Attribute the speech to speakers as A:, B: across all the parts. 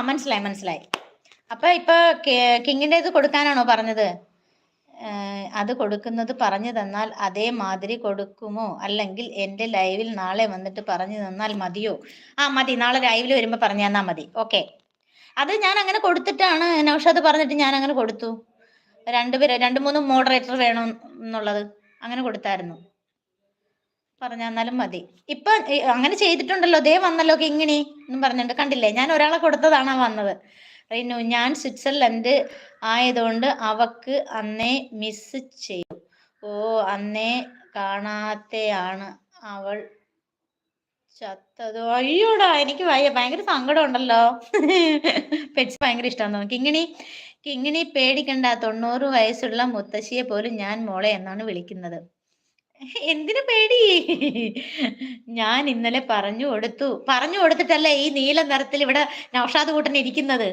A: മനസ്സിലായി മനസ്സിലായി. അപ്പൊ ഇപ്പൊ കിങ്ങിന്റെ ഇത് കൊടുക്കാനാണോ പറഞ്ഞത്? അത് കൊടുക്കുന്നത് പറഞ്ഞു തന്നാൽ അതേമാതിരി കൊടുക്കുമോ? അല്ലെങ്കിൽ എന്റെ ലൈവിൽ നാളെ വന്നിട്ട് പറഞ്ഞു തന്നാൽ മതിയോ? മതി, നാളെ ലൈവിൽ വരുമ്പോ പറഞ്ഞു തന്നാൽ മതി. ഓക്കെ, അത് ഞാൻ അങ്ങനെ കൊടുത്തിട്ടാണ്, നൗഷാദ് പറഞ്ഞിട്ട് ഞാൻ അങ്ങനെ കൊടുത്തു. 2-3 മോഡറേറ്റർ വേണം എന്നുള്ളത് അങ്ങനെ കൊടുത്തായിരുന്നു. പറഞ്ഞു തന്നാലും മതി. ഇപ്പൊ അങ്ങനെ ചെയ്തിട്ടുണ്ടല്ലോ, ദേ വന്നല്ലോ കിങ്ങിണി എന്നും പറഞ്ഞിട്ടുണ്ട്. കണ്ടില്ലേ, ഞാൻ ഒരാളെ കൊടുത്തതാണ് വന്നത്. റിനു, ഞാൻ സ്വിറ്റ്സർലൻഡ് ആയതുകൊണ്ട് അവക്ക് അന്നേ മിസ് ചെയ്തു. ഓ, അന്നേ കാണാത്തെയാണ് അവൾ ചത്തതോ? അയ്യോടാ, എനിക്ക് ഭയങ്കര സങ്കടം ഉണ്ടല്ലോ. പെറ്റ്സ് ഭയങ്കര ഇഷ്ടമാണ്. കിങ്ങിണി പേടിക്കണ്ട, 90 വയസ്സുള്ള മുത്തശ്ശിയെ പോലും ഞാൻ മോളെ എന്നാണ് വിളിക്കുന്നത്. എന്തിനു പേടി? ഞാൻ ഇന്നലെ പറഞ്ഞു കൊടുത്തിട്ടല്ലേ ഈ നീല നിറത്തിൽ ഇവിടെ നൗഷാദ് കൂട്ടൻ ഇരിക്കുന്നത്,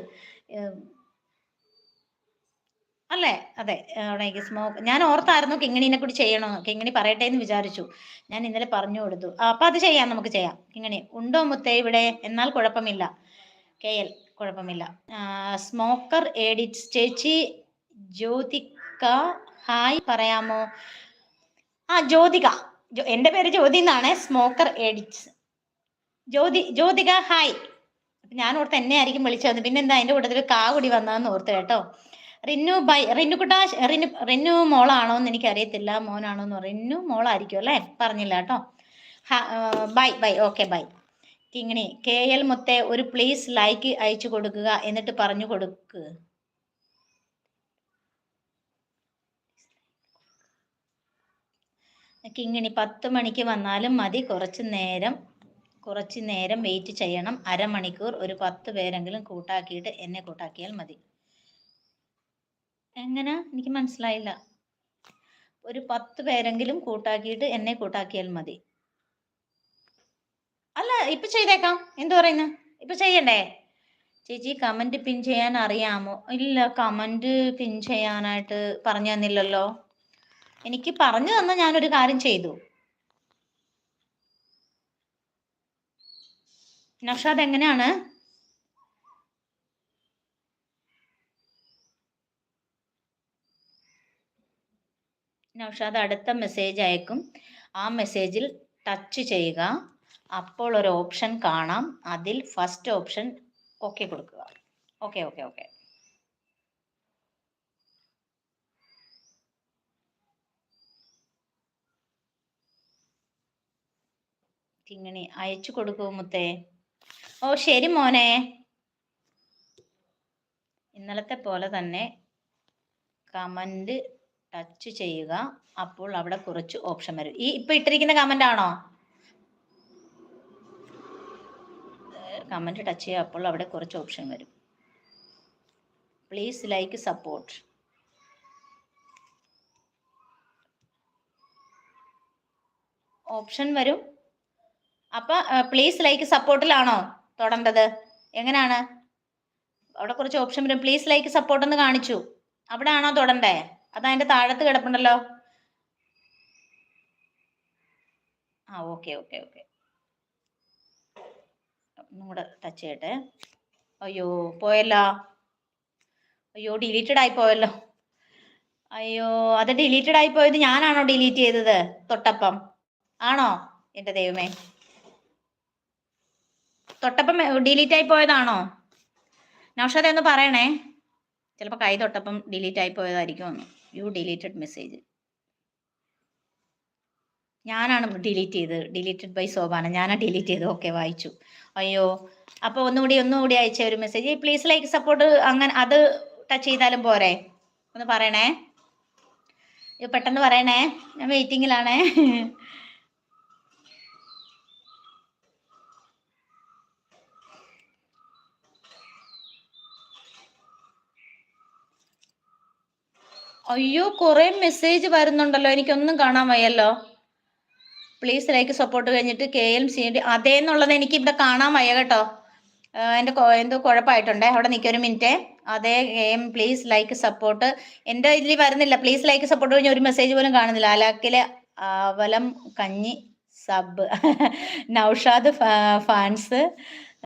A: അല്ലേ? അതെ, അവിടെ സ്മോക്ക് ഞാൻ ഓർത്തായിരുന്നു കിങ്ങിണിനെ കൂടി ചെയ്യണോ, കിങ്ങിണി പറയട്ടെ എന്ന് വിചാരിച്ചു. ഞാൻ ഇന്നലെ പറഞ്ഞു കൊടുത്തു. അപ്പൊ അത് ചെയ്യാം, നമുക്ക് ചെയ്യാം. കിങ്ങിണി ഉണ്ടോ മുത്തേ ഇവിടെ? എന്നാൽ കുഴപ്പമില്ല. KL കുഴപ്പമില്ല. സ്മോക്കർ എഡിറ്റ്സ് ചേച്ചി ജ്യോതിക ഹായ് പറയാമോ? ജ്യോതിക, എന്റെ പേര് ജ്യോതി എന്നാണ്. Smoker edits Jyothika hi. ഞാൻ ഓർത്ത് എന്നെ ആയിരിക്കും വിളിച്ചത്, പിന്നെന്താ അതിന്റെ കൂട്ടത്തിൽ കൂടി വന്നതെന്ന് ഓർത്ത് കേട്ടോ. റിന്നു ബൈ. റിന്നു മോളാണോ എന്ന് എനിക്ക് അറിയത്തില്ല, മോനാണോന്ന്. റിന്നു മോളായിരിക്കും അല്ലേ, പറഞ്ഞില്ല കേട്ടോ. ബൈ. Okay bye. കിങ്ങിണി KL മുത്തേ ഒരു പ്ലീസ് ലൈക്ക് അയച്ചു കൊടുക്കുക, എന്നിട്ട് പറഞ്ഞു കൊടുക്കുക. കിങ്ങിണി 10 മണിക്ക് വന്നാലും മതി, കുറച്ച് നേരം വെയിറ്റ് ചെയ്യണം. അരമണിക്കൂർ. ഒരു 10 പേരെങ്കിലും കൂട്ടാക്കിയിട്ട് എന്നെ കൂട്ടാക്കിയാൽ മതി. എങ്ങനെ? എനിക്ക് മനസ്സിലായില്ല. ഒരു 10 പേരെങ്കിലും കൂട്ടാക്കിയിട്ട് എന്നെ കൂട്ടാക്കിയാൽ മതി. അല്ല, ഇപ്പൊ ചെയ്തേക്കാം. എന്തു പറയുന്നു? ഇപ്പൊ ചെയ്യണ്ടേ? ചേച്ചി കമന്റ് പിൻ ചെയ്യാൻ അറിയാമോ? ഇല്ല, കമന്റ് പിൻ ചെയ്യാനായിട്ട് പറഞ്ഞു തന്നില്ലല്ലോ. എനിക്ക് പറഞ്ഞു തന്ന ഞാനൊരു കാര്യം ചെയ്തു. നൗഷാദ് എങ്ങനെയാണ്? നൗഷാദ് അടുത്ത മെസ്സേജ് അയക്കും. ആ മെസ്സേജിൽ ടച്ച് ചെയ്യുക. അപ്പോൾ ഒരു ഓപ്ഷൻ കാണാം. അതിൽ ഫസ്റ്റ് ഓപ്ഷൻ ഓക്കെ കൊടുക്കുക. ഓക്കെ. കിങ്ങിണി അയച്ചു കൊടുക്കൂ മുത്തേ. ഓ ശരി മോനെ. ഇന്നലത്തെ പോലെ തന്നെ കമന്റ് ടച്ച് ചെയ്യുക. അപ്പോൾ അവിടെ കുറച്ച് ഓപ്ഷൻ വരും. ഈ ഇപ്പൊ ഇട്ടിരിക്കുന്ന കമന്റ് ആണോ? കമന്റ് ടച്ച് ചെയ്യുക. അപ്പോൾ അവിടെ കുറച്ച് ഓപ്ഷൻ വരും. Please like support. ഓപ്ഷൻ വരും. അപ്പൊ പ്ലീസ് ലൈക്ക് സപ്പോർട്ടിലാണോ തൊടേണ്ടത്? എങ്ങനെയാണ്? അവിടെ കുറച്ച് ഓപ്ഷൻ വരും. പ്ലീസ് ലൈക്ക് സപ്പോർട്ട് എന്ന് കാണിച്ചു. അവിടെ ആണോ തൊടണ്ടേ? അതതിന്റെ താഴത്ത് കിടപ്പുണ്ടല്ലോ. ഓക്കെ. ഒന്നും കൂടെ ടച്ച് ചെയ്യട്ടെ. അയ്യോ പോയല്ലോ. അയ്യോ ഡിലീറ്റഡ് ആയി പോയല്ലോ. അയ്യോ, അത് ഡിലീറ്റഡ് ആയി പോയത് ഞാനാണോ ഡിലീറ്റ് ചെയ്തത്? തൊട്ടപ്പം ആണോ? എന്റെ ദൈവമേ, തൊട്ടപ്പം ഡിലീറ്റ് ആയി പോയതാണോ? നൗഷാദ് ഒന്ന് പറയണേ. ചിലപ്പോൾ കൈ തൊട്ടപ്പം ഡിലീറ്റ് ആയി പോയതായിരിക്കും. You deleted message. ഞാനാണ് ഡിലീറ്റ് ചെയ്തത്. Deleted by Shobhana. ഞാനാ ഡിലീറ്റ് ചെയ്തത്. ഓക്കെ, വായിച്ചു. അയ്യോ, അപ്പൊ ഒന്നുകൂടി അയച്ച ഒരു മെസ്സേജ്. Please like support. അങ്ങനെ അത് ടച്ച് ചെയ്താലും പോരെ? ഒന്ന് പറയണേ, പെട്ടെന്ന് പറയണേ. ഞാൻ വെയിറ്റിങ്ങിലാണേ. അയ്യോ, കുറെ മെസ്സേജ് വരുന്നുണ്ടല്ലോ, എനിക്കൊന്നും കാണാൻ വയ്യല്ലോ. പ്ലീസ് ലൈക്ക് സപ്പോർട്ട് കഴിഞ്ഞിട്ട് KLCD അതേന്നുള്ളത് എനിക്ക് ഇവിടെ കാണാൻ വയ്യ കേട്ടോ. എൻ്റെ എന്തോ കുഴപ്പമായിട്ടുണ്ടേ. അവിടെ നിൽക്കൊരു മിനിറ്റ്. അതേ പ്ലീസ് ലൈക്ക് സപ്പോർട്ട് എൻ്റെ ഇതിൽ വരുന്നില്ല. പ്ലീസ് ലൈക്ക് സപ്പോർട്ട് കഴിഞ്ഞ ഒരു മെസ്സേജ് പോലും കാണുന്നില്ല. അലാക്കിലെ അവലം കഞ്ഞി സബ്. നൗഷാദ് ഫാൻസ്